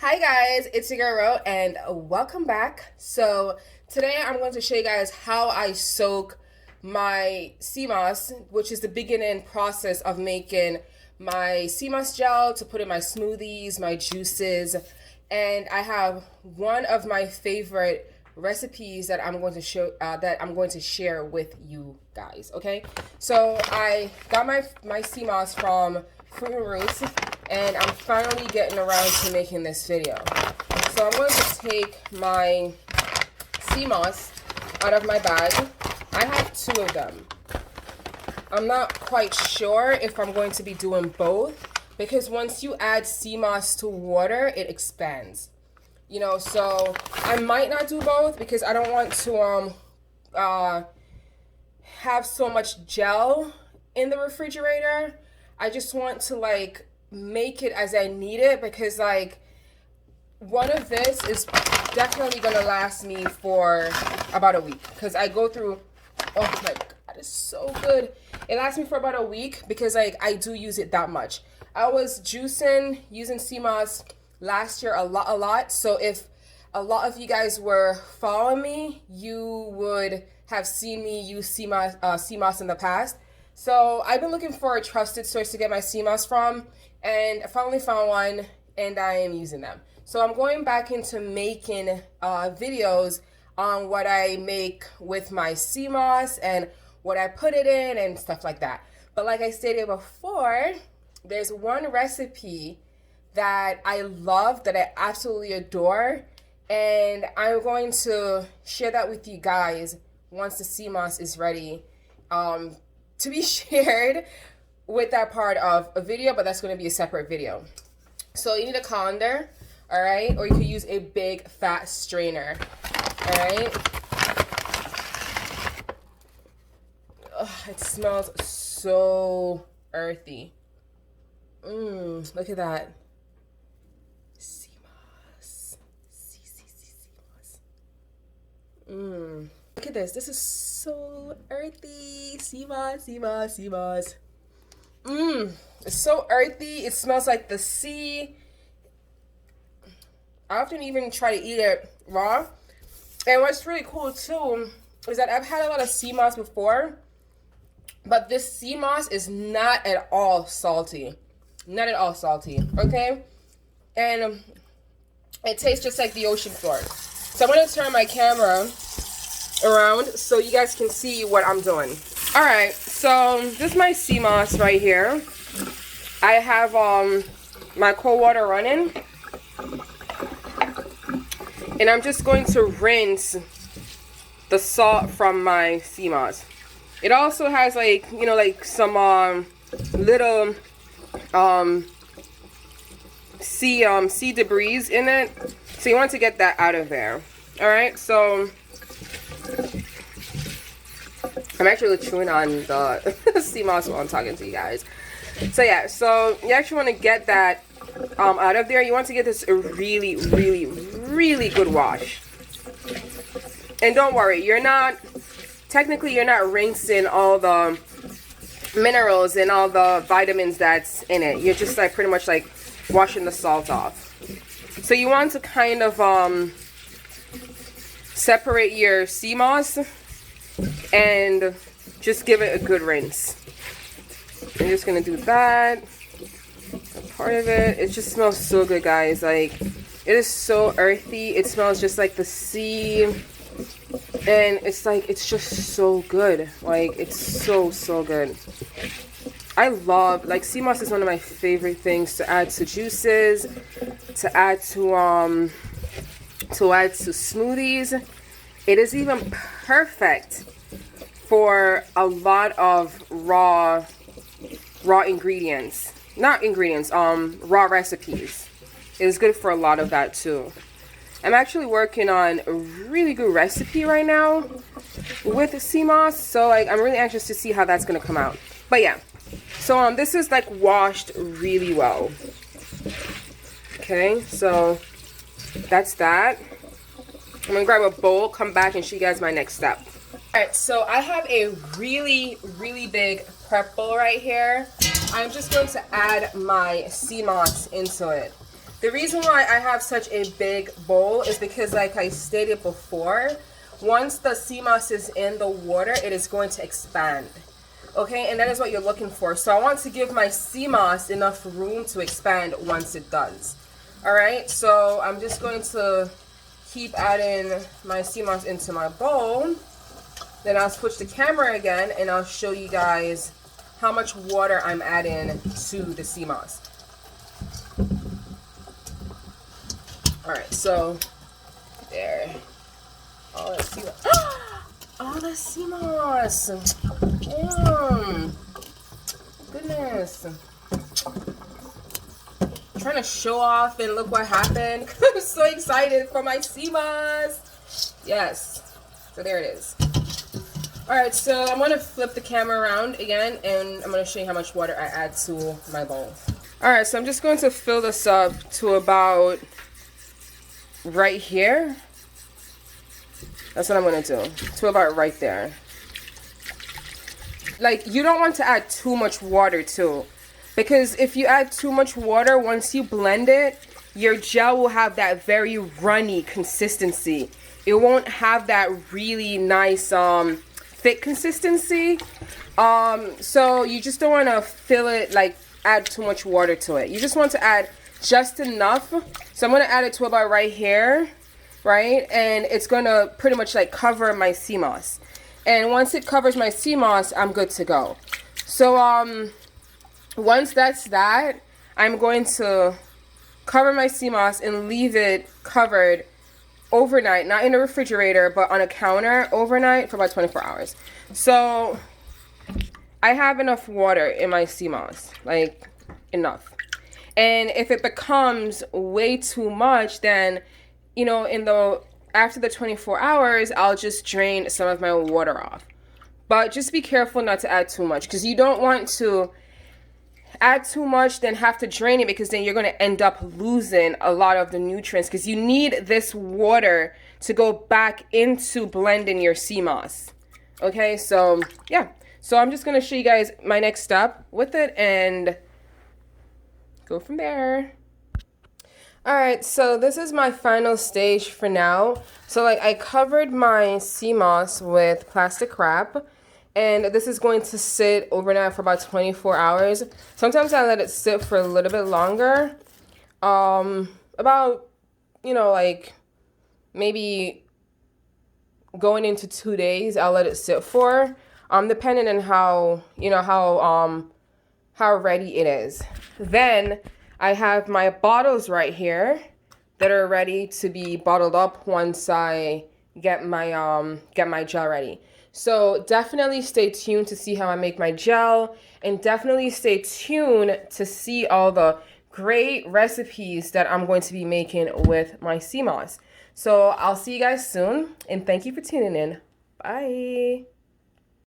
Hi guys, it's your girl Ro, and welcome back. So today I'm going to show you guys how I soak my Seamoss, which is the beginning process of making my Seamoss gel to put in my smoothies, my juices, and I have one of my favorite recipes that I'm going to share with you guys. Okay, so I got my Seamoss from Fruit and Roots, and I'm finally getting around to making this video. So I'm going to take my Seamoss out of my bag. I have two of them. I'm not quite sure if I'm going to be doing both, because once you add Seamoss to water, it expands. You know, so I might not do both because I don't want to have so much gel in the refrigerator. I just want to like make it as I need it, because like one of this is definitely gonna last me for about a week, because I go through, oh my god, it's so good. It lasts me for about a week because like I do use it that much. I was juicing using Seamoss last year a lot. So if a lot of you guys were following me, you would have seen me use Seamoss in the past. So I've been looking for a trusted source to get my Seamoss from, and I finally found one, and I am using them. So I'm going back into making videos on what I make with my Seamoss and what I put it in and stuff like that. But like I stated before, there's one recipe that I love, that I absolutely adore, and I'm going to share that with you guys once the Seamoss is ready to be shared with that part of a video, but that's going to be a separate video. So you need a colander, all right, or you could use a big fat strainer, all right. Ugh, it smells so earthy. Look at that. Seamoss. Seamoss. Look at this. This is so earthy. Seamoss. It's so earthy. It smells like the sea. I often even try to eat it raw. And what's really cool too is that I've had a lot of Seamoss before, but this Seamoss is not at all salty. Not at all salty, okay? And it tastes just like the ocean floor. So I'm going to turn my camera around so you guys can see what I'm doing. Alright, so this is my Seamoss right here. I have my cold water running, and I'm just going to rinse the salt from my Seamoss. It also has like, you know, like some little sea debris in it, so you want to get that out of there. All right, so I'm actually chewing on the Seamoss while I'm talking to you guys. So yeah, so you actually want to get that out of there. You want to get this a really good wash. And don't worry, you're not rinsing all the minerals and all the vitamins that's in it. You're just like pretty much like washing the salt off. So you want to kind of separate your Seamoss and just give it a good rinse. I'm just gonna do that. Part of it. It just smells so good, guys. Like, it is so earthy. It smells just like the sea, and it's like, it's just so good. Like, it's so good. I love, like, Seamoss is one of my favorite things to add to juices, to add to smoothies. It is even perfect for a lot of raw ingredients. Not ingredients, raw recipes. It is good for a lot of that too. I'm actually working on a really good recipe right now with Seamoss, so like I'm really anxious to see how that's gonna come out. But yeah, so this is like washed really well. Okay, so that's that. I'm gonna grab a bowl, come back, and show you guys my next step. Alright, so I have a really big prep bowl right here. I'm just going to add my Seamoss into it. The reason why I have such a big bowl is because, like I stated before, once the Seamoss is in the water, it is going to expand. Okay, and that is what you're looking for. So I want to give my Seamoss enough room to expand once it does. Alright, so I'm just going to keep adding my Seamoss into my bowl. Then I'll switch the camera again and I'll show you guys how much water I'm adding to the Seamoss. Alright, so there. All that Seamoss. All the Seamoss. Goodness. I'm trying to show off and look what happened. I'm so excited for my Seamoss. Yes. So there it is. Alright, so I'm going to flip the camera around again and I'm going to show you how much water I add to my bowl. Alright, so I'm just going to fill this up to about right here. That's what I'm going to do. To about right there. Like, you don't want to add too much water too. Because if you add too much water, once you blend it, your gel will have that very runny consistency. It won't have that really nice thick consistency. So you just don't want to fill it, like add too much water to it. You just want to add just enough. So I'm going to add it to about right here, right? And it's going to pretty much like cover my Seamoss. And once it covers my Seamoss, I'm good to go. So once that's that, I'm going to cover my Seamoss and leave it covered overnight, not in the refrigerator, but on a counter overnight for about 24 hours. So I have enough water in my Seamoss, like enough. And if it becomes way too much, then, you know, after the 24 hours, I'll just drain some of my water off. But just be careful not to add too much, because you don't want to add too much, then have to drain it, because then you're going to end up losing a lot of the nutrients, because you need this water to go back into blending your Seamoss. Okay, so yeah. So I'm just going to show you guys my next step with it and go from there. Alright, so this is my final stage for now. So like I covered my Seamoss with plastic wrap. And this is going to sit overnight for about 24 hours. Sometimes I let it sit for a little bit longer. About, you know, like maybe going into 2 days, I'll let it sit for. Depending on how, you know, how ready it is. Then I have my bottles right here that are ready to be bottled up once I get my gel ready. So definitely stay tuned to see how I make my gel, and definitely stay tuned to see all the great recipes that I'm going to be making with my Seamoss. So I'll see you guys soon, and thank you for tuning in. Bye.